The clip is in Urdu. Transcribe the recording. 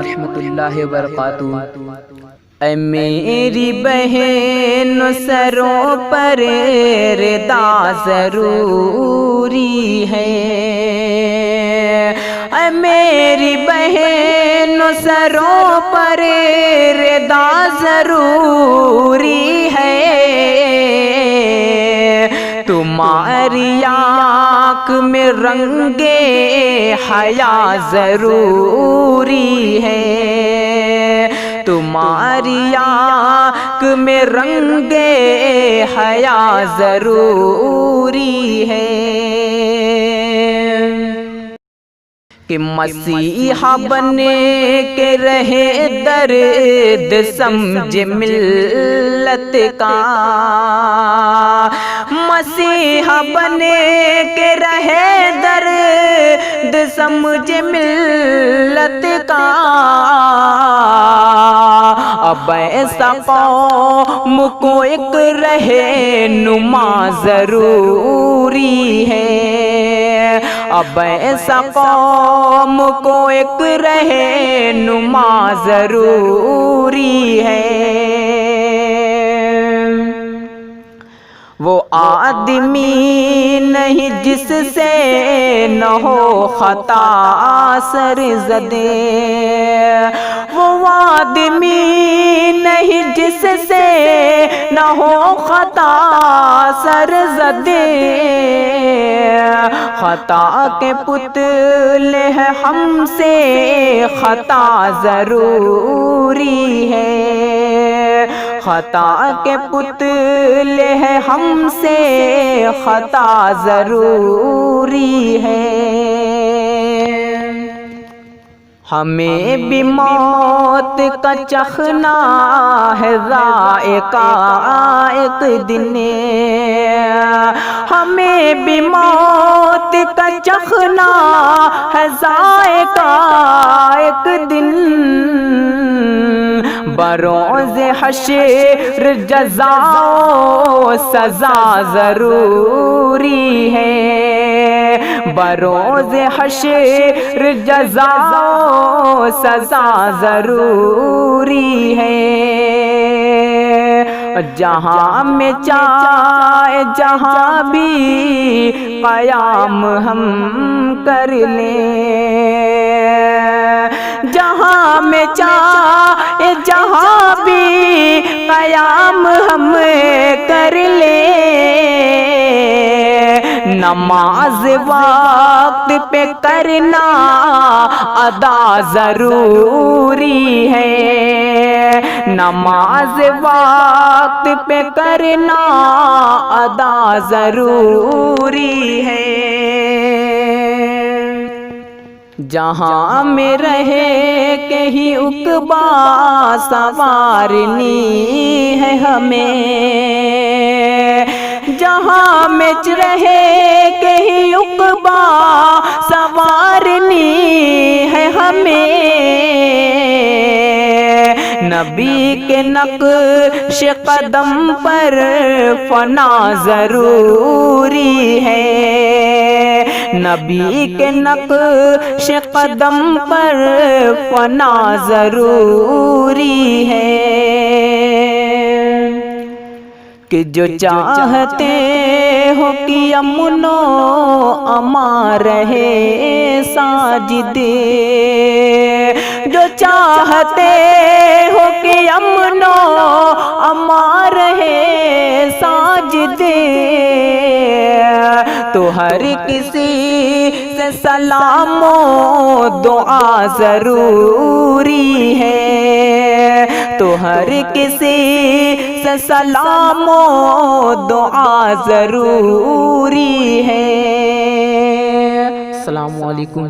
ورحمۃ اللہ وبرکاتہ۔ اے میری بہن سروں پر ردا ضروری ہے، اے میری بہن سروں پر ردا ضروری ہے، تمہاری آنکھ میں رنگے حیا ضروری ہے، تمہاری آنکھ میں رنگے حیا ضروری ہے، کہ مسیحا بنے کے رہے درد سمجھ ملت کا، مسیحا بنے کے رہے درد سمجھ ملت کا، اب ایسا قوم کو ایک رہنما ضروری ہے، اب ایسا قوم کو ایک رہنما ضروری ہے، وہ آدمی نہیں جس سے نہ ہو خطا سرزدے، وہ آدمی نہیں جس سے نہ ہو خطا سرزدے، خطا کے پتلے ہیں ہم سے خطا ضروری ہے، خطا کے پتلے ہیں ہم سے خطا ضروری ہے، ہمیں بھی موت کا چخنا ہے ذائقہ ایک دن، ہمیں بھی موت کا چخنا ہے ذائقہ ایک دن، بروز حشر جزا و سزا ضروری ہے، بروز حشر جزا و سزا ضروری ہے، جہاں میں چاہے جہاں بھی قیام ہم کر لیں، جہاں میں چاہے جہاں بھی قیام ہم کر لیں، نماز وقت پہ کرنا ادا ضروری ہے، نماز وقت پہ کرنا ادا ضروری ہے، جہاں میں رہے کہ ہی عقبہ سنوارنی ہے ہمیں، جہاں میں رہے کہ ہی عقبہ سنوارنی ہے ہمیں، نبی کے نقش قدم پر فنا ضروری ہے، نبی کے نقش قدم پر فنا ضروری ہے، کہ جو چاہتے ہو کہ امن و امان رہے ساجدے، جو چاہتے ہو کہ امن و امان رہے ساجدے، تو ہر کسی سے سلام و دعا ضروری ہے، تو ہر کسی سے سلام و دعا ضروری ہے۔ السلام علیکم۔